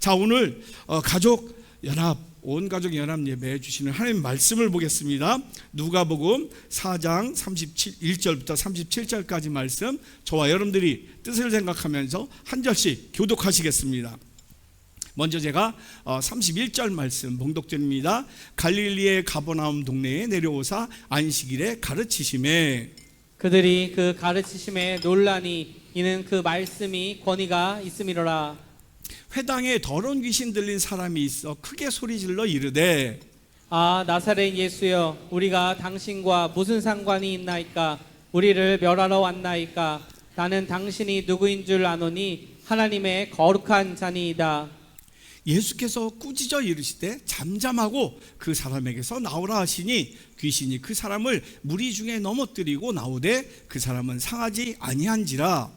자, 오늘 가족 연합, 온 가족 연합 예배해 주시는 하나님 말씀을 보겠습니다. 누가복음 4장 1절부터 37절까지 말씀, 저와 여러분들이 뜻을 생각하면서 한 절씩 교독하시겠습니다. 먼저 제가 31절 말씀 봉독드립니다. 갈릴리의 가버나움 동네에 내려오사 안식일에 가르치심에, 그들이 그 가르치심에 놀라니 이는 그 말씀이 권위가 있음이로라. 회당에 더러운 귀신 들린 사람이 있어 크게 소리질러 이르되, 아, 나사렛 예수여, 우리가 당신과 무슨 상관이 있나이까? 우리를 멸하러 왔나이까? 나는 당신이 누구인 줄 아노니 하나님의 거룩한 자니이다. 예수께서 꾸짖어 이르시되 잠잠하고 그 사람에게서 나오라 하시니 귀신이 그 사람을 무리 중에 넘어뜨리고 나오되 그 사람은 상하지 아니한지라.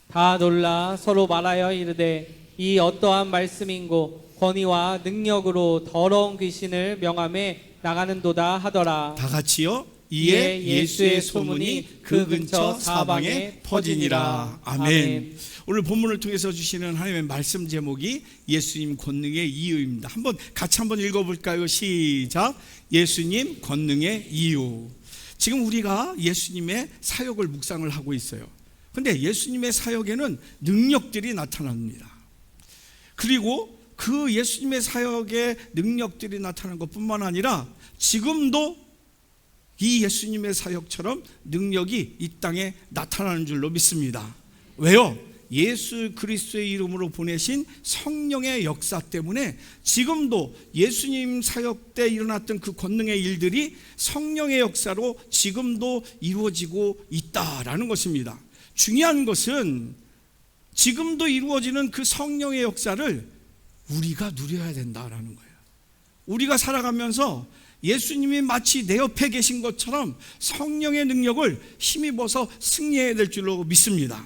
다 놀라 서로 말하여 이르되 이 어떠한 말씀인고 권위와 능력으로 더러운 귀신을 명함에 나가는도다 하더라. 다 같이요. 이에 예수의 소문이 그 근처 사방에 퍼지니라. 아멘. 오늘 본문을 통해서 주시는 하나님의 말씀 제목이 예수님 권능의 이유입니다. 같이 한번 읽어볼까요? 시작. 예수님 권능의 이유. 지금 우리가 예수님의 사역을 묵상을 하고 있어요. 근데 예수님의 사역에는 능력들이 나타납니다. 그리고 그 예수님의 사역에 능력들이 나타나는 것뿐만 아니라 지금도 이 예수님의 사역처럼 능력이 이 땅에 나타나는 줄로 믿습니다. 왜요? 예수 그리스도의 이름으로 보내신 성령의 역사 때문에 지금도 예수님 사역 때 일어났던 그 권능의 일들이 성령의 역사로 지금도 이루어지고 있다라는 것입니다. 중요한 것은 지금도 이루어지는 그 성령의 역사를 우리가 누려야 된다라는 거예요. 우리가 살아가면서 예수님이 마치 내 옆에 계신 것처럼 성령의 능력을 힘입어서 승리해야 될 줄로 믿습니다.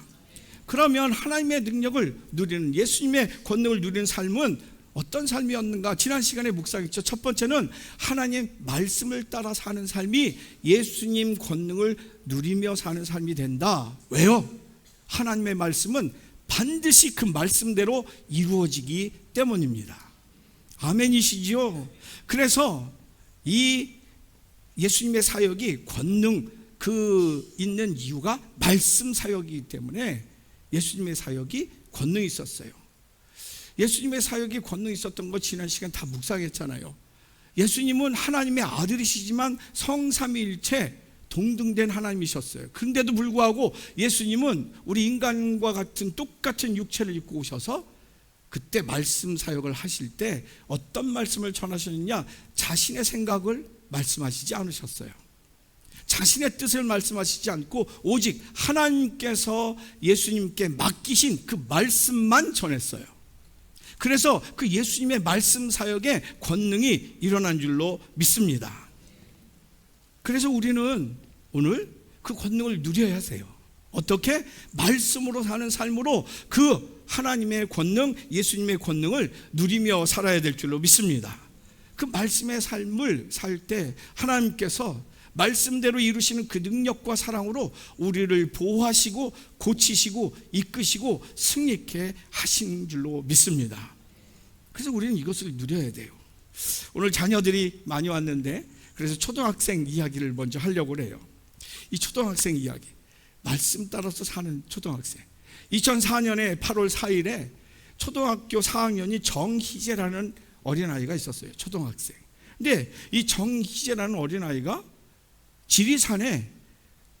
그러면 하나님의 능력을 누리는, 예수님의 권능을 누리는 삶은 어떤 삶이었는가? 지난 시간에 묵상했죠. 첫 번째는 하나님 말씀을 따라 사는 삶이 예수님 권능을 누리며 사는 삶이 된다. 왜요? 하나님의 말씀은 반드시 그 말씀대로 이루어지기 때문입니다. 아멘이시죠? 그래서 이 예수님의 사역이 권능 있는 이유가 말씀 사역이기 때문에 예수님의 사역이 권능이 있었어요. 예수님의 사역이 권능이 있었던 거 지난 시간 다 묵상했잖아요. 예수님은 하나님의 아들이시지만 성삼위일체 동등된 하나님이셨어요. 그런데도 불구하고 예수님은 우리 인간과 같은 똑같은 육체를 입고 오셔서 그때 말씀 사역을 하실 때 어떤 말씀을 전하셨느냐? 자신의 생각을 말씀하시지 않으셨어요. 자신의 뜻을 말씀하시지 않고 오직 하나님께서 예수님께 맡기신 그 말씀만 전했어요. 그래서 그 예수님의 말씀 사역에 권능이 일어난 줄로 믿습니다. 그래서 우리는 오늘 그 권능을 누려야 하세요. 어떻게? 말씀으로 사는 삶으로 그 하나님의 권능, 예수님의 권능을 누리며 살아야 될 줄로 믿습니다. 그 말씀의 삶을 살 때 하나님께서 말씀대로 이루시는 그 능력과 사랑으로 우리를 보호하시고 고치시고 이끄시고 승리케 하신 줄로 믿습니다. 그래서 우리는 이것을 누려야 돼요. 오늘 자녀들이 많이 왔는데 그래서 초등학생 이야기를 먼저 하려고 해요. 이 초등학생 이야기, 말씀 따라서 사는 초등학생. 2004년에 8월 4일에 초등학교 4학년이 정희재라는 어린아이가 있었어요. 초등학생. 근데 이 정희재라는 어린아이가 지리산에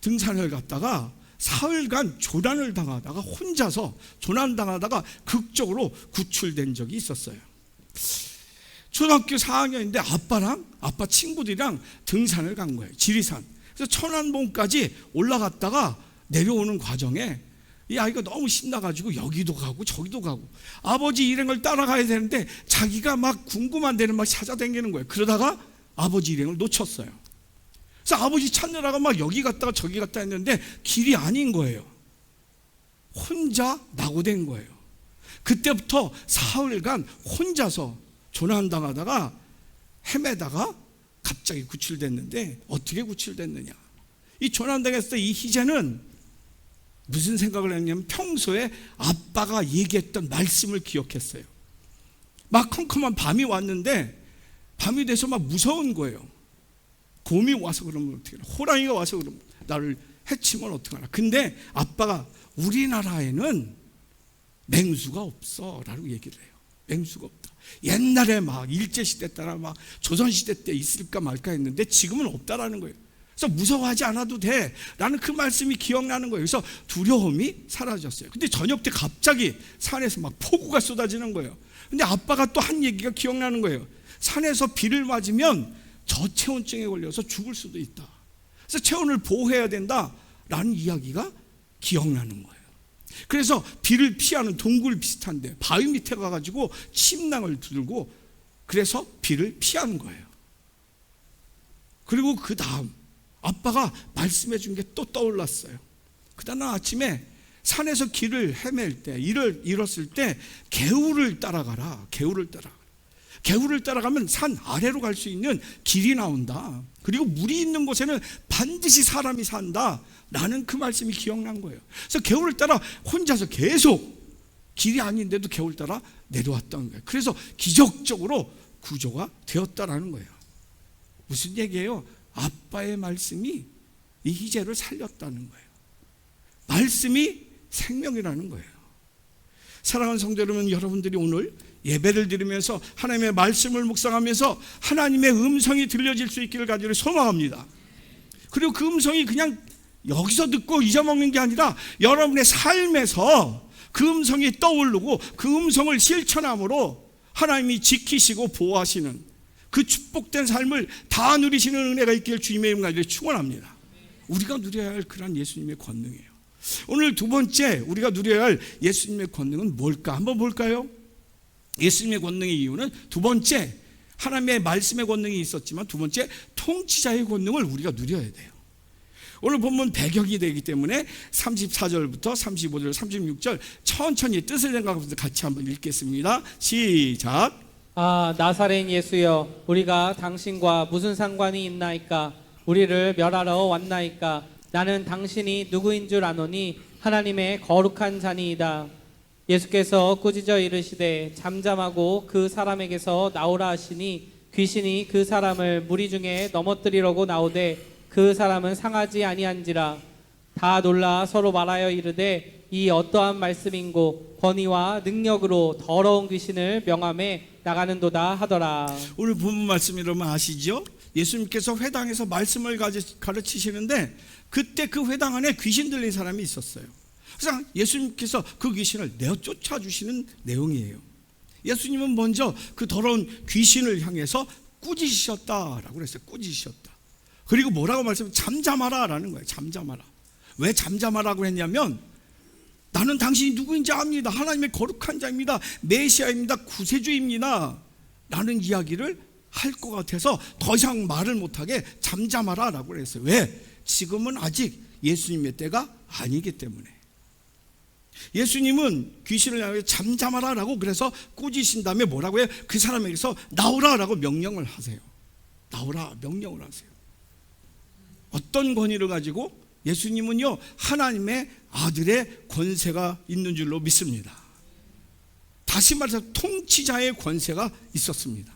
등산을 갔다가 사흘간 조난을 당하다가 혼자서 조난당하다가 극적으로 구출된 적이 있었어요. 초등학교 4학년인데 아빠 친구들이랑 등산을 간 거예요. 지리산. 그래서 천안봉까지 올라갔다가 내려오는 과정에 이 아이가 너무 신나가지고 여기도 가고 저기도 가고 아버지 일행을 따라가야 되는데 자기가 막 궁금한 데를 막 찾아다니는 거예요. 그러다가 아버지 일행을 놓쳤어요. 그래서 아버지 찾느라고 막 여기 갔다가 저기 갔다 했는데 길이 아닌 거예요. 혼자 낙오된 거예요. 그때부터 사흘간 혼자서 조난당하다가 헤매다가 갑자기 구출됐는데 어떻게 구출됐느냐? 이 조난당했을 때 이 희재는 무슨 생각을 했냐면 평소에 아빠가 얘기했던 말씀을 기억했어요. 막 컴컴한 밤이 왔는데 밤이 돼서 막 무서운 거예요. 곰이 와서 그러면 어떻게 하나, 호랑이가 와서 그러면 나를 해치면 어떡하나. 근데 아빠가 우리나라에는 맹수가 없어 라고 얘기를 해요. 맹수가 없다. 옛날에 막 일제시대 때나 막 조선시대 때 있을까 말까 했는데 지금은 없다라는 거예요. 그래서 무서워하지 않아도 돼 라는 그 말씀이 기억나는 거예요. 그래서 두려움이 사라졌어요. 근데 저녁 때 갑자기 산에서 막 폭우가 쏟아지는 거예요. 근데 아빠가 또 한 얘기가 기억나는 거예요. 산에서 비를 맞으면 저체온증에 걸려서 죽을 수도 있다. 그래서 체온을 보호해야 된다라는 이야기가 기억나는 거예요. 그래서 비를 피하는 동굴 비슷한데 바위 밑에 가가지고 침낭을 들고 그래서 비를 피하는 거예요. 그리고 그 다음 아빠가 말씀해 준 게 또 떠올랐어요. 그 다음 아침에 산에서 길을 헤맬 때, 일을 잃었을 때 개울을 따라가라. 개울을 따라가라. 개울을 따라가면 산 아래로 갈 수 있는 길이 나온다. 그리고 물이 있는 곳에는 반드시 사람이 산다 라는 그 말씀이 기억난 거예요. 그래서 개울을 따라 혼자서 계속 길이 아닌데도 개울 따라 내려왔던 거예요. 그래서 기적적으로 구조가 되었다라는 거예요. 무슨 얘기예요? 아빠의 말씀이 이 희재를 살렸다는 거예요. 말씀이 생명이라는 거예요. 사랑하는 성도 여러분, 여러분들이 오늘 예배를 드리면서 하나님의 말씀을 묵상하면서 하나님의 음성이 들려질 수 있기를 간절히 소망합니다. 그리고 그 음성이 그냥 여기서 듣고 잊어먹는 게 아니라 여러분의 삶에서 그 음성이 떠오르고 그 음성을 실천함으로 하나님이 지키시고 보호하시는 그 축복된 삶을 다 누리시는 은혜가 있기를 주님의 이름 간절히 축원합니다. 우리가 누려야 할 그런 예수님의 권능이에요. 오늘 두 번째 우리가 누려야 할 예수님의 권능은 뭘까? 한번 볼까요? 예수님의 권능의 이유는 두 번째, 하나님의 말씀의 권능이 있었지만 두 번째, 통치자의 권능을 우리가 누려야 돼요. 오늘 본문 배경이 되기 때문에 34절부터 35절, 36절 천천히 뜻을 생각하면서 같이 한번 읽겠습니다. 시작. 아, 나사렛 예수여, 우리가 당신과 무슨 상관이 있나이까? 우리를 멸하러 왔나이까? 나는 당신이 누구인 줄 아노니 하나님의 거룩한 자니이다. 예수께서 꾸짖어 이르시되 잠잠하고 그 사람에게서 나오라 하시니 귀신이 그 사람을 무리 중에 넘어뜨리려고 나오되 그 사람은 상하지 아니한지라. 다 놀라 서로 말하여 이르되 이 어떠한 말씀인고 권위와 능력으로 더러운 귀신을 명함에 나가는도다 하더라. 오늘 본문 말씀 여러분 아시죠? 예수님께서 회당에서 말씀을 가르치시는데 그때 그 회당 안에 귀신 들린 사람이 있었어요. 그래서 예수님께서 그 귀신을 내어 쫓아주시는 내용이에요. 예수님은 먼저 그 더러운 귀신을 향해서 꾸짖으셨다라고 그랬어요. 꾸짖으셨다. 그리고 뭐라고 잠잠하라 라는 거예요. 잠잠하라. 왜 잠잠하라고 했냐면 나는 당신이 누구인지 압니다. 하나님의 거룩한 자입니다. 메시아입니다. 구세주입니다. 라는 이야기를 할 것 같아서 더 이상 말을 못하게 잠잠하라 라고 그랬어요. 왜? 지금은 아직 예수님의 때가 아니기 때문에. 예수님은 귀신을 향해 잠잠하라 라고 그래서 꾸짖으신 다음에 뭐라고 해요? 그 사람에게서 나오라 라고 명령을 하세요. 나오라 명령을 하세요. 어떤 권위를 가지고? 예수님은요 하나님의 아들의 권세가 있는 줄로 믿습니다. 다시 말해서 통치자의 권세가 있었습니다.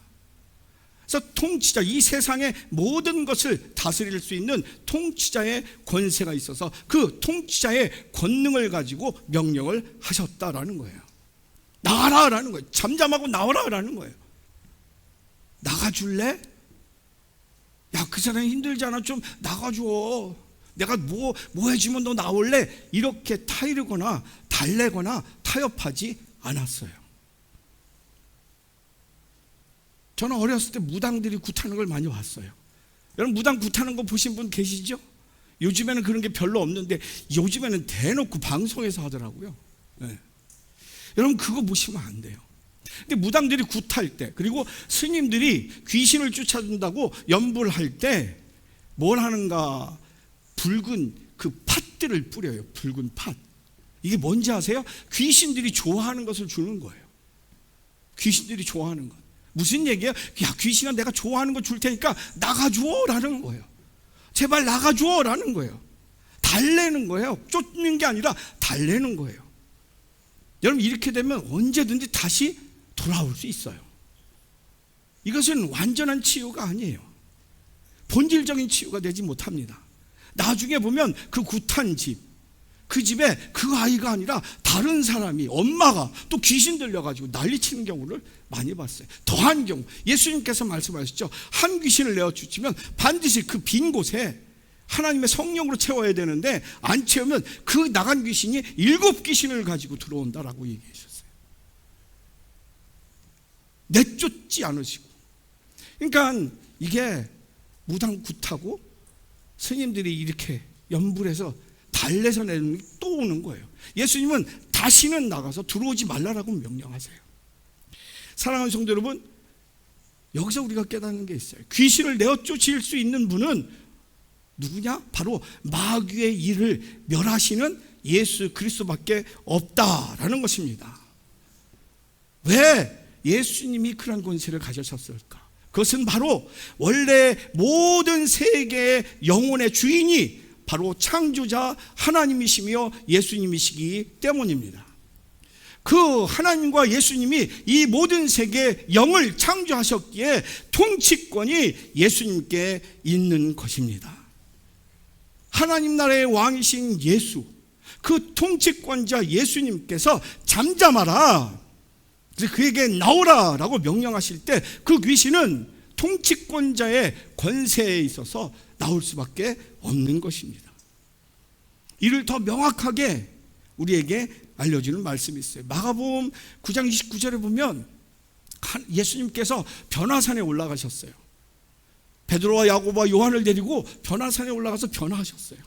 그래서 통치자, 이 세상의 모든 것을 다스릴 수 있는 통치자의 권세가 있어서 그 통치자의 권능을 가지고 명령을 하셨다라는 거예요. 나가라라는 거예요. 잠잠하고 나오라라는 거예요. 나가줄래? 야, 그 사람이 힘들잖아. 좀 나가줘. 내가 뭐 해주면 너 나올래? 이렇게 타이르거나 달래거나 타협하지 않았어요. 저는 어렸을 때 무당들이 굿하는 걸 많이 봤어요. 여러분 무당 굿하는 거 보신 분 계시죠? 요즘에는 그런 게 별로 없는데 요즘에는 대놓고 방송에서 하더라고요. 네. 여러분 그거 보시면 안 돼요. 근데 무당들이 굿할 때 그리고 스님들이 귀신을 쫓아준다고 연불 할 때 뭘 하는가? 붉은 그 팥들을 뿌려요. 붉은 팥. 이게 뭔지 아세요? 귀신들이 좋아하는 것을 주는 거예요. 귀신들이 좋아하는 것. 무슨 얘기예요? 야, 귀신아 내가 좋아하는 거 줄 테니까 나가줘 라는 거예요. 제발 나가줘 라는 거예요. 달래는 거예요. 쫓는 게 아니라 달래는 거예요. 여러분 이렇게 되면 언제든지 다시 돌아올 수 있어요. 이것은 완전한 치유가 아니에요. 본질적인 치유가 되지 못합니다. 나중에 보면 그 굿한 집, 그 집에 그 아이가 아니라 다른 사람이, 엄마가 또 귀신 들려가지고 난리치는 경우를 많이 봤어요. 더한 경우, 예수님께서 말씀하셨죠. 한 귀신을 내어주시면 반드시 그 빈 곳에 하나님의 성령으로 채워야 되는데, 안 채우면 그 나간 귀신이 7 귀신을 가지고 들어온다라고 얘기하셨어요. 내쫓지 않으시고. 그러니까 이게 무당굿하고 스님들이 이렇게 연불해서 달래서 내는 게 또 오는 거예요. 예수님은 다시는 나가서 들어오지 말라라고 명령하세요. 사랑하는 성도 여러분, 여기서 우리가 깨닫는 게 있어요. 귀신을 내어쫓을 수 있는 분은 누구냐? 바로 마귀의 일을 멸하시는 예수 그리스도밖에 없다라는 것입니다. 왜 예수님이 그런 권세를 가지셨을까? 그것은 바로 원래 모든 세계의 영혼의 주인이 바로 창조자 하나님이시며 예수님이시기 때문입니다. 그 하나님과 예수님이 이 모든 세계의 영을 창조하셨기에 통치권이 예수님께 있는 것입니다. 하나님 나라의 왕이신 예수, 그 통치권자 예수님께서 잠잠하라, 그에게 나오라 라고 명령하실 때 그 귀신은 통치권자의 권세에 있어서 나올 수밖에 없는 것입니다. 이를 더 명확하게 우리에게 알려주는 말씀이 있어요. 마가복음 9장 29절에 보면 예수님께서 변화산에 올라가셨어요. 베드로와 야고보와 요한을 데리고 변화산에 올라가서 변화하셨어요.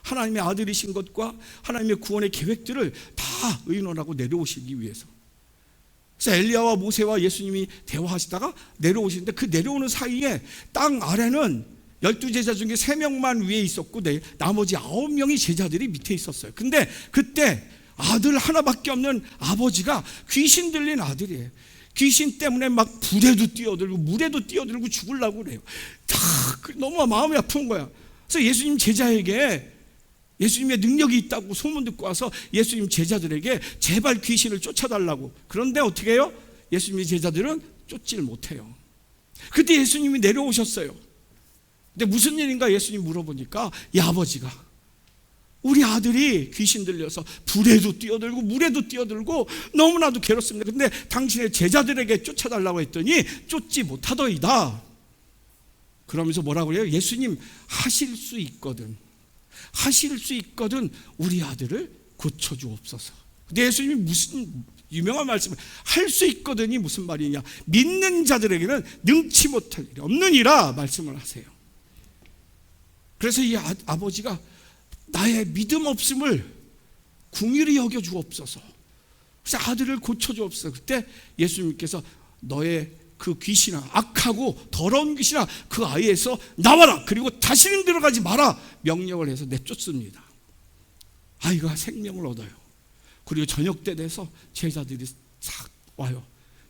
하나님의 아들이신 것과 하나님의 구원의 계획들을 다 의논하고 내려오시기 위해서. 그래서 엘리야와 모세와 예수님이 대화하시다가 내려오시는데, 그 내려오는 사이에 땅 아래는 12제자 중에 3명만 위에 있었고 나머지 9명이 제자들이 밑에 있었어요. 근데 그때 아들 하나밖에 없는 아버지가 귀신 들린 아들이에요. 귀신 때문에 막 불에도 뛰어들고 물에도 뛰어들고 죽으려고 그래요. 너무 마음이 아픈 거야. 그래서 예수님 제자에게 예수님의 능력이 있다고 소문 듣고 와서 예수님 제자들에게 제발 귀신을 쫓아달라고. 그런데 어떻게 해요? 예수님의 제자들은 쫓지를 못해요. 그때 예수님이 내려오셨어요. 근데 무슨 일인가 예수님 물어보니까 이 아버지가 우리 아들이 귀신 들려서 불에도 뛰어들고 물에도 뛰어들고 너무나도 괴롭습니다. 근데 당신의 제자들에게 쫓아달라고 했더니 쫓지 못하더이다. 그러면서 뭐라고 그래요? 예수님 하실 수 있거든 우리 아들을 고쳐주옵소서. 근데 예수님이 무슨 유명한 말씀을 할 수 있거든이 무슨 말이냐? 믿는 자들에게는 능치 못할 일이 없느니라 말씀을 하세요. 그래서 이 아버지가 나의 믿음 없음을 긍휼히 여겨 주옵소서. 그래서 아들을 고쳐 주옵소서. 그때 예수님께서 너의 그 귀신아, 악하고 더러운 귀신아, 그 아이에서 나와라. 그리고 다시는 들어가지 마라. 명령을 해서 내쫓습니다. 아이가 생명을 얻어요. 그리고 저녁 때 돼서 제자들이 싹 와요.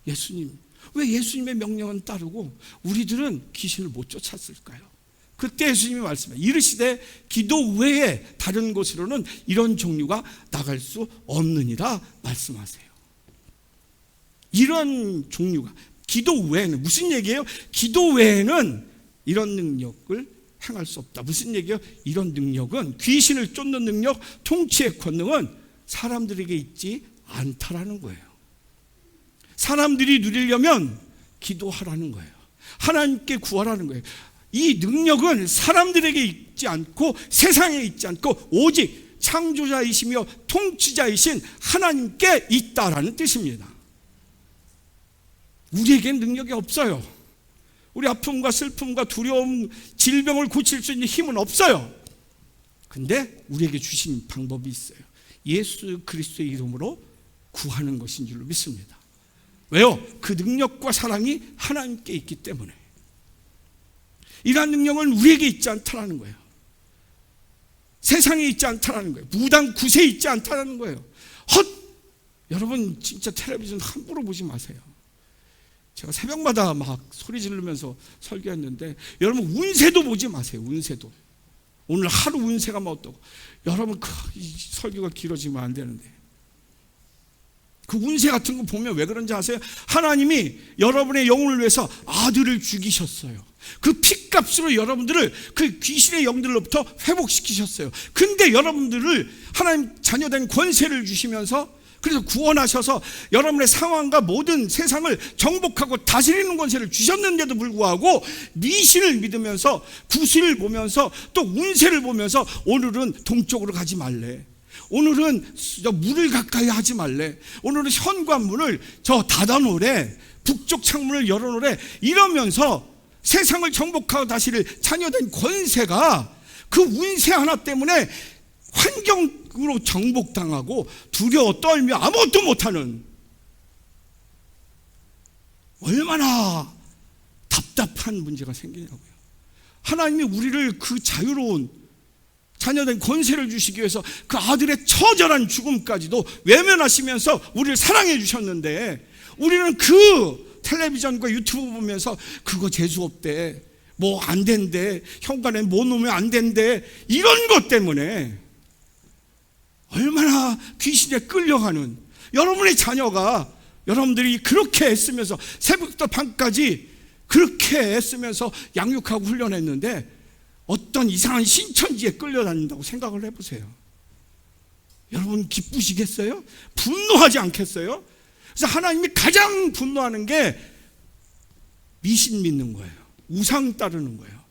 예수님, 왜 예수님의 명령은 따르고 우리들은 귀신을 못 쫓았을까요? 그때 예수님이 말씀해 이르시되 기도 외에 다른 곳으로는 이런 종류가 나갈 수 없느니라 말씀하세요. 이런 종류가, 기도 외에는 무슨 얘기예요? 기도 외에는 이런 능력을 행할 수 없다. 무슨 얘기예요? 이런 능력은, 귀신을 쫓는 능력, 통치의 권능은 사람들에게 있지 않다라는 거예요. 사람들이 누리려면 기도하라는 거예요. 하나님께 구하라는 거예요. 이 능력은 사람들에게 있지 않고 세상에 있지 않고 오직 창조자이시며 통치자이신 하나님께 있다라는 뜻입니다. 우리에겐 능력이 없어요. 우리 아픔과 슬픔과 두려움, 질병을 고칠 수 있는 힘은 없어요. 근데 우리에게 주신 방법이 있어요. 예수 그리스도의 이름으로 구하는 것인 줄로 믿습니다. 왜요? 그 능력과 사랑이 하나님께 있기 때문에. 이러한 능력은 우리에게 있지 않다라는 거예요. 세상에 있지 않다라는 거예요. 무당 굿에 있지 않다라는 거예요. 여러분 진짜 텔레비전 함부로 보지 마세요. 제가 새벽마다 막 소리 지르면서 설교했는데 여러분 운세도 보지 마세요. 운세도. 오늘 하루 운세가 뭐 어떠고. 여러분 이 설교가 길어지면 안 되는데. 그 운세 같은 거 보면 왜 그런지 아세요? 하나님이 여러분의 영혼을 위해서 아들을 죽이셨어요. 그 핏값으로 여러분들을 그 귀신의 영들로부터 회복시키셨어요. 근데 여러분들을 하나님 자녀된 권세를 주시면서 그래서 구원하셔서 여러분의 상황과 모든 세상을 정복하고 다스리는 권세를 주셨는데도 불구하고 미신을 믿으면서 구슬을 보면서 또 운세를 보면서 오늘은 동쪽으로 가지 말래, 오늘은 물을 가까이 하지 말래, 오늘은 현관문을 닫아놓으래, 북쪽 창문을 열어놓으래 이러면서 세상을 정복하고 다스릴 자녀된 권세가 그 운세 하나 때문에 환경으로 정복당하고 두려워 떨며 아무것도 못하는, 얼마나 답답한 문제가 생기냐고요. 하나님이 우리를 그 자유로운 자녀된 권세를 주시기 위해서 그 아들의 처절한 죽음까지도 외면하시면서 우리를 사랑해 주셨는데, 우리는 그 텔레비전과 유튜브 보면서 그거 재수없대, 뭐 안 된대, 현관에 못 놓으면 안 된대, 이런 것 때문에 얼마나 귀신에 끌려가는 여러분의 자녀가, 여러분들이 그렇게 애쓰면서 새벽부터 밤까지 그렇게 애쓰면서 양육하고 훈련했는데 어떤 이상한 신천지에 끌려다닌다고 생각을 해보세요. 여러분 기쁘시겠어요? 분노하지 않겠어요? 그래서 하나님이 가장 분노하는 게 미신 믿는 거예요. 우상 따르는 거예요.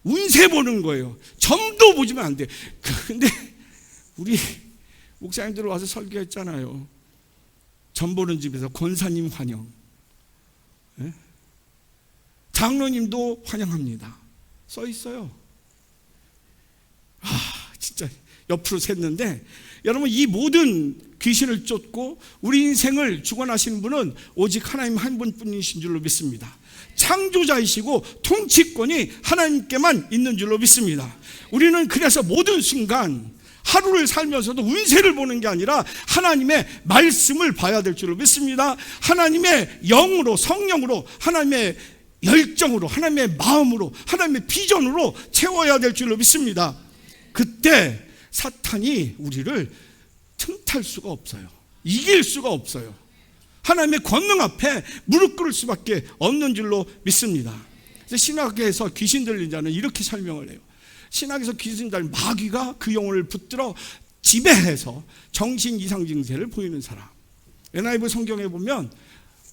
운세 보는 거예요. 점도 보지면 안 돼. 근데 우리 목사님들 와서 설교했잖아요. 점 보는 집에서 권사님 환영, 장로님도 환영합니다 써 있어요. 진짜 옆으로 샜는데, 여러분 이 모든 귀신을 쫓고 우리 인생을 주관하시는 분은 오직 하나님 한 분뿐이신 줄로 믿습니다. 창조자이시고 통치권이 하나님께만 있는 줄로 믿습니다. 우리는 그래서 모든 순간 하루를 살면서도 운세를 보는 게 아니라 하나님의 말씀을 봐야 될 줄로 믿습니다. 하나님의 영으로, 성령으로, 하나님의 열정으로, 하나님의 마음으로, 하나님의 비전으로 채워야 될 줄로 믿습니다. 그때 사탄이 우리를 틈탈 수가 없어요. 이길 수가 없어요. 하나님의 권능 앞에 무릎 꿇을 수밖에 없는 줄로 믿습니다. 그래서 신학에서 귀신 들린 자는 이렇게 설명을 해요. 신학에서 귀신 들린 마귀가 그 영혼을 붙들어 지배해서 정신 이상 증세를 보이는 사람. NIV 성경에 보면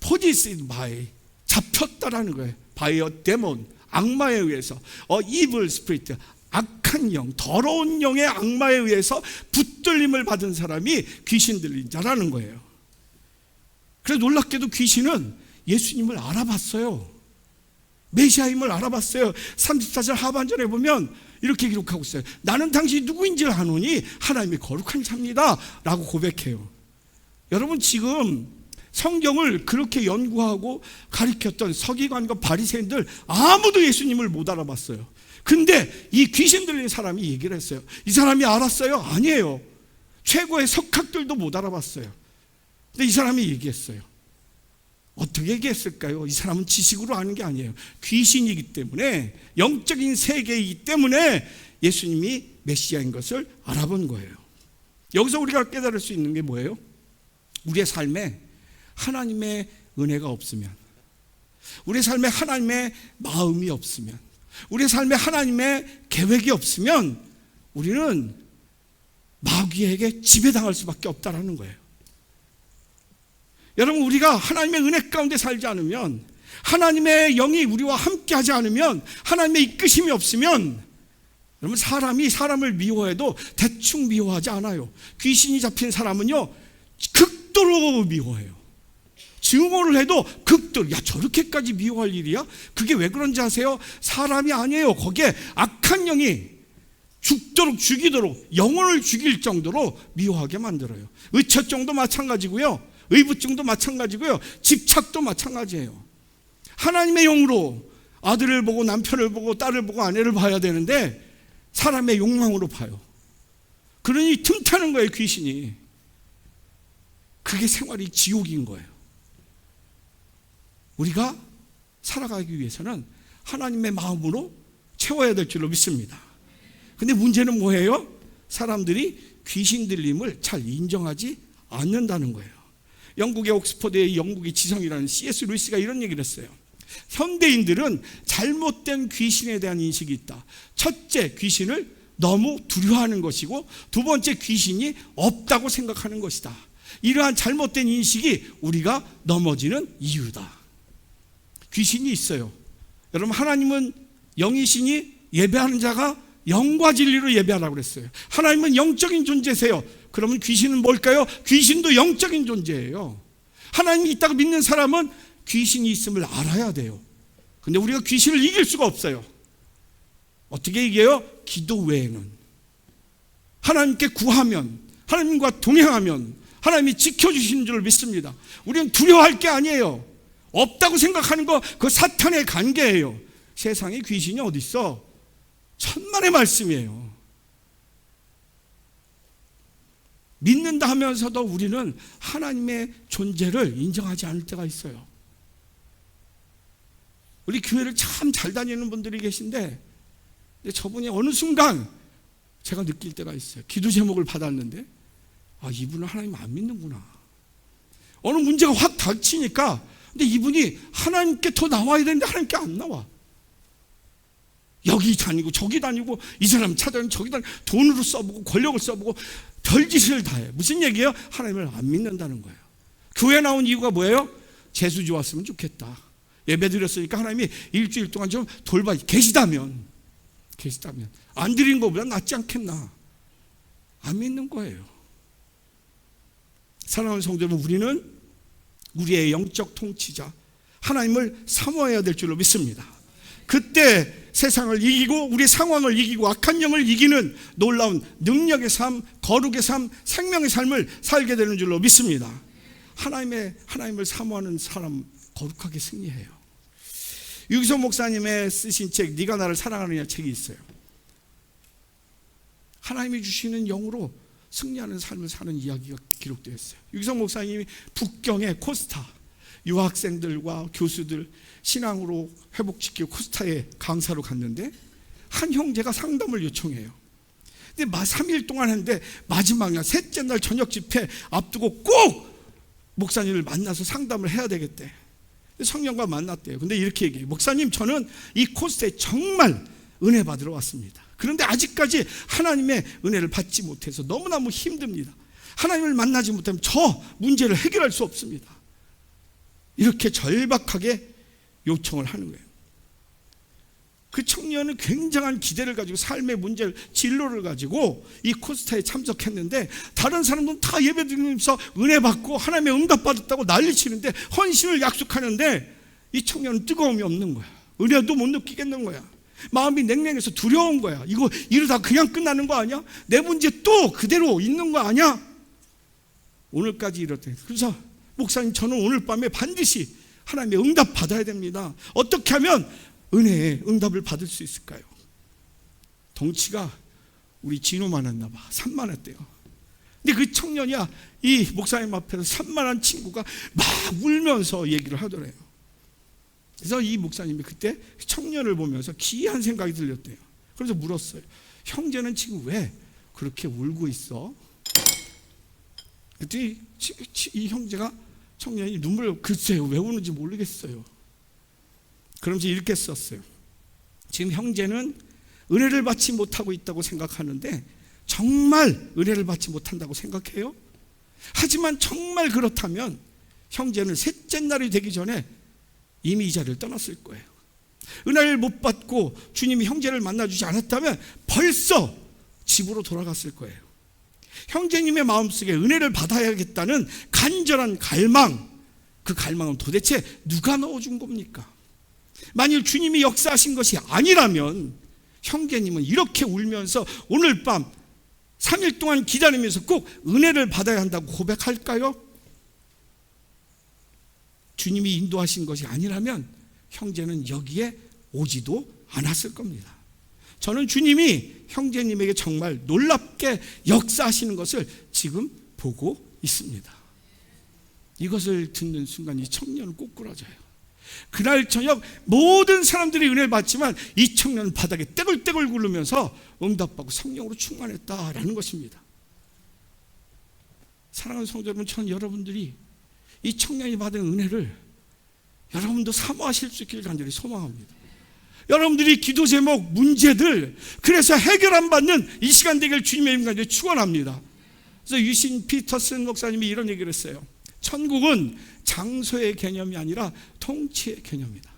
possessed by, 잡혔다라는 거예요. by a demon, 악마에 의해서, evil spirit, 악한 영, 더러운 영의 악마에 의해서 붙들림을 받은 사람이 귀신 들린 자라는 거예요. 그래서 놀랍게도 귀신은 예수님을 알아봤어요. 메시아임을 알아봤어요. 34절 하반절에 보면 이렇게 기록하고 있어요. 나는 당신이 누구인지를 아노니 하나님의 거룩한 자입니다 라고 고백해요. 여러분 지금 성경을 그렇게 연구하고 가르쳤던 서기관과 바리새인들 아무도 예수님을 못 알아봤어요. 근데 이 귀신 들린 사람이 얘기를 했어요. 이 사람이 알았어요? 아니에요. 최고의 석학들도 못 알아봤어요. 근데 이 사람이 얘기했어요. 어떻게 얘기했을까요? 이 사람은 지식으로 아는 게 아니에요. 귀신이기 때문에, 영적인 세계이기 때문에 예수님이 메시아인 것을 알아본 거예요. 여기서 우리가 깨달을 수 있는 게 뭐예요? 우리의 삶에 하나님의 은혜가 없으면, 우리의 삶에 하나님의 마음이 없으면, 우리의 삶에 하나님의 계획이 없으면 우리는 마귀에게 지배당할 수밖에 없다는 거예요. 여러분 우리가 하나님의 은혜 가운데 살지 않으면, 하나님의 영이 우리와 함께 하지 않으면, 하나님의 이끄심이 없으면, 여러분 사람이 사람을 미워해도 대충 미워하지 않아요. 귀신이 잡힌 사람은요 극도로 미워해요. 증오를 해도 극도로, 야 저렇게까지 미워할 일이야? 그게 왜 그런지 아세요? 사람이 아니에요. 거기에 악한 영이 죽도록 죽이도록, 영혼을 죽일 정도로 미워하게 만들어요. 의처증도 마찬가지고요, 의부증도 마찬가지고요, 집착도 마찬가지예요. 하나님의 영으로 아들을 보고 남편을 보고 딸을 보고 아내를 봐야 되는데 사람의 욕망으로 봐요. 그러니 틈타는 거예요, 귀신이. 그게 생활이 지옥인 거예요. 우리가 살아가기 위해서는 하나님의 마음으로 채워야 될 줄로 믿습니다. 근데 문제는 뭐예요? 사람들이 귀신 들림을 잘 인정하지 않는다는 거예요. 영국의 옥스퍼드의 영국의 지성이라는 C.S. 루이스가 이런 얘기를 했어요. 현대인들은 잘못된 귀신에 대한 인식이 있다. 첫째, 귀신을 너무 두려워하는 것이고, 두 번째, 귀신이 없다고 생각하는 것이다. 이러한 잘못된 인식이 우리가 넘어지는 이유다. 귀신이 있어요. 여러분, 하나님은 영이시니 예배하는 자가 영과 진리로 예배하라고 그랬어요. 하나님은 영적인 존재세요. 그러면 귀신은 뭘까요? 귀신도 영적인 존재예요. 하나님이 있다고 믿는 사람은 귀신이 있음을 알아야 돼요. 근데 우리가 귀신을 이길 수가 없어요. 어떻게 이겨요? 기도 외에는. 하나님께 구하면, 하나님과 동행하면 하나님이 지켜주시는 줄 믿습니다. 우리는 두려워할 게 아니에요. 없다고 생각하는 거, 그 사탄의 관계예요. 세상에 귀신이 어디 있어? 천만의 말씀이에요. 믿는다 하면서도 우리는 하나님의 존재를 인정하지 않을 때가 있어요. 우리 교회를 참 잘 다니는 분들이 계신데, 저분이 어느 순간 제가 느낄 때가 있어요. 기도 제목을 받았는데, 아, 이분은 하나님 안 믿는구나. 어느 문제가 확 닥치니까, 근데 이분이 하나님께 더 나와야 되는데 하나님께 안 나와. 여기 다니고 저기 다니고 이 사람 찾아다니고 저기 다니고 돈으로 써보고 권력을 써보고 별짓을 다 해. 무슨 얘기예요? 하나님을 안 믿는다는 거예요. 교회 나온 이유가 뭐예요? 재수 좋았으면 좋겠다. 예배 드렸으니까 하나님이 일주일 동안 좀 돌봐 계시다면 안 드린 것보다 낫지 않겠나. 안 믿는 거예요. 사랑하는 성도 여러분, 우리는 우리의 영적 통치자 하나님을 사모해야 될 줄로 믿습니다. 그때 세상을 이기고 우리 상황을 이기고 악한 영을 이기는 놀라운 능력의 삶, 거룩의 삶, 생명의 삶을 살게 되는 줄로 믿습니다. 하나님을 사모하는 사람 거룩하게 승리해요. 유기성 목사님의 쓰신 책 네가 나를 사랑하느냐 책이 있어요. 하나님이 주시는 영으로 승리하는 삶을 사는 이야기가 기록되어 있어요. 유기성 목사님이 북경의 코스타 유학생들과 교수들 신앙으로 회복시키고 코스타에 강사로 갔는데 한 형제가 상담을 요청해요. 근데 3일 동안 했는데 마지막 날 셋째 날 저녁 집회 앞두고 꼭 목사님을 만나서 상담을 해야 되겠대. 성령과 만났대요. 근데 이렇게 얘기해요. 목사님, 저는 이 코스타에 정말 은혜 받으러 왔습니다. 그런데 아직까지 하나님의 은혜를 받지 못해서 너무너무 힘듭니다. 하나님을 만나지 못하면 저 문제를 해결할 수 없습니다. 이렇게 절박하게 요청을 하는 거예요. 그 청년은 굉장한 기대를 가지고 삶의 문제를, 진로를 가지고 이 코스타에 참석했는데 다른 사람들은 다 예배드리면서 은혜 받고 하나님의 응답 받았다고 난리치는데 헌신을 약속하는데 이 청년은 뜨거움이 없는 거야. 은혜도 못 느끼겠는 거야. 마음이 냉랭해서 두려운 거야. 이거 이러다 그냥 끝나는 거 아니야? 내 문제 또 그대로 있는 거 아니야? 오늘까지 이렇대. 그래서 목사님, 저는 오늘 밤에 반드시 하나님의 응답 받아야 됩니다. 어떻게 하면 은혜의 응답을 받을 수 있을까요? 덩치가 우리 진호만 했나 봐. 산만했대요. 근데 그 청년이야, 이 목사님 앞에서 산만한 친구가 막 울면서 얘기를 하더래요. 그래서 이 목사님이 그때 청년을 보면서 기이한 생각이 들렸대요. 그래서 물었어요. 형제는 지금 왜 그렇게 울고 있어? 그랬더니 이 형제가, 청년이 눈물을, 글쎄요, 왜 우는지 모르겠어요. 그러면서 이렇게 썼어요. 지금 형제는 은혜를 받지 못하고 있다고 생각하는데 정말 은혜를 받지 못한다고 생각해요? 하지만 정말 그렇다면 형제는 셋째 날이 되기 전에 이미 이 자리를 떠났을 거예요. 은혜를 못 받고 주님이 형제를 만나주지 않았다면 벌써 집으로 돌아갔을 거예요. 형제님의 마음속에 은혜를 받아야겠다는 간절한 갈망, 그 갈망은 도대체 누가 넣어준 겁니까? 만일 주님이 역사하신 것이 아니라면 형제님은 이렇게 울면서 오늘 밤 3일 동안 기다리면서 꼭 은혜를 받아야 한다고 고백할까요? 주님이 인도하신 것이 아니라면 형제는 여기에 오지도 않았을 겁니다. 저는 주님이 형제님에게 정말 놀랍게 역사하시는 것을 지금 보고 있습니다. 이것을 듣는 순간 이 청년은 꼬꾸라져요. 그날 저녁 모든 사람들이 은혜를 받지만 이 청년은 바닥에 떼굴떼굴 굴르면서 응답받고 성령으로 충만했다라는 것입니다. 사랑하는 성도 여러분, 저는 여러분들이 이 청년이 받은 은혜를 여러분도 사모하실 수 있기를 간절히 소망합니다. 여러분들이 기도 제목, 문제들, 그래서 해결 안 받는 이 시간 되길 주님의 이름 간절히 축원합니다. 그래서 유신 피터슨 목사님이 이런 얘기를 했어요. 천국은 장소의 개념이 아니라 통치의 개념이다.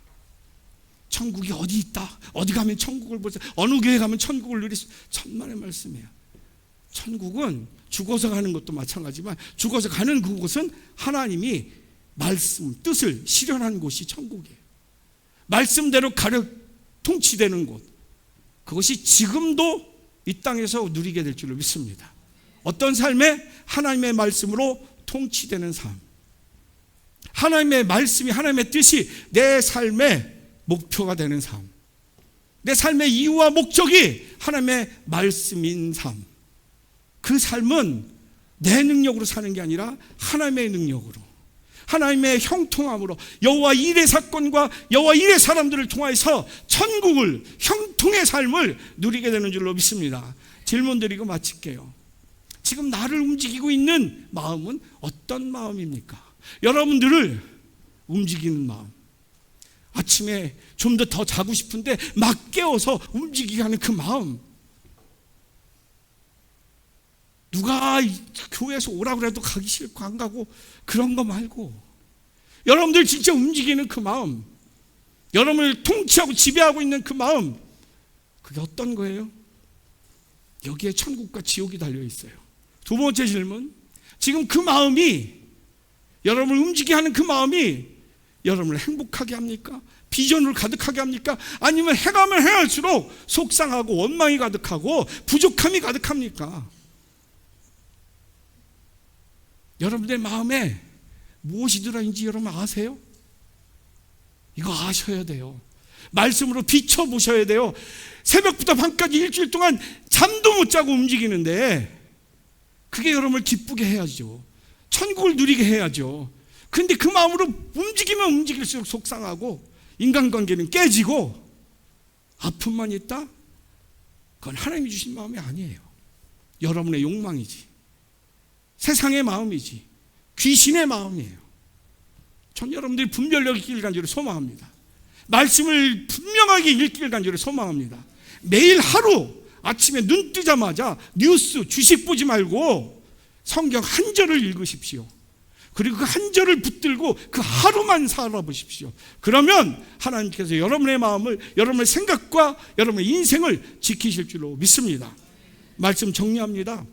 천국이 어디 있다, 어디 가면 천국을 볼 수, 어느 교회 가면 천국을 누릴 수, 천만의 말씀이에요. 천국은 죽어서 가는 것도 마찬가지지만 죽어서 가는 그곳은 하나님이 말씀, 뜻을 실현한 곳이 천국이에요. 말씀대로 가려 통치되는 곳, 그것이 지금도 이 땅에서 누리게 될 줄로 믿습니다. 어떤 삶에? 하나님의 말씀으로 통치되는 삶, 하나님의 말씀이, 하나님의 뜻이 내 삶의 목표가 되는 삶, 내 삶의 이유와 목적이 하나님의 말씀인 삶. 그 삶은 내 능력으로 사는 게 아니라 하나님의 능력으로, 하나님의 형통함으로, 여호와 일의 사건과 여호와 일의 사람들을 통해서 천국을, 형통의 삶을 누리게 되는 줄로 믿습니다. 질문 드리고 마칠게요. 지금 나를 움직이고 있는 마음은 어떤 마음입니까? 여러분들을 움직이는 마음, 아침에 좀 더 자고 싶은데 막 깨워서 움직이게 하는 그 마음, 누가 교회에서 오라고 해도 가기 싫고 안 가고 그런 거 말고, 여러분들 진짜 움직이는 그 마음, 여러분을 통치하고 지배하고 있는 그 마음, 그게 어떤 거예요? 여기에 천국과 지옥이 달려 있어요. 두 번째 질문, 지금 그 마음이, 여러분을 움직이게 하는 그 마음이 여러분을 행복하게 합니까? 비전으로 가득하게 합니까? 아니면 해가면 해갈수록 속상하고 원망이 가득하고 부족함이 가득합니까? 여러분의 마음에 무엇이 들어있는지 여러분 아세요? 이거 아셔야 돼요. 말씀으로 비춰보셔야 돼요. 새벽부터 밤까지 일주일 동안 잠도 못 자고 움직이는데 그게 여러분을 기쁘게 해야죠. 천국을 누리게 해야죠. 근데 그 마음으로 움직이면 움직일수록 속상하고 인간관계는 깨지고 아픔만 있다? 그건 하나님이 주신 마음이 아니에요. 여러분의 욕망이지, 세상의 마음이지, 귀신의 마음이에요. 전 여러분들이 분별력 있기를 간절히 소망합니다. 말씀을 분명하게 읽기를 간절히 소망합니다. 매일 하루 아침에 눈 뜨자마자 뉴스, 주식 보지 말고 성경 한 절을 읽으십시오. 그리고 그 한 절을 붙들고 그 하루만 살아보십시오. 그러면 하나님께서 여러분의 마음을, 여러분의 생각과 여러분의 인생을 지키실 줄로 믿습니다. 말씀 정리합니다.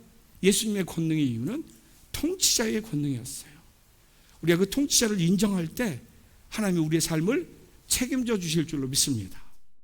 예수님의 권능의 이유는 통치자의 권능이었어요. 우리가 그 통치자를 인정할 때 하나님이 우리의 삶을 책임져 주실 줄로 믿습니다.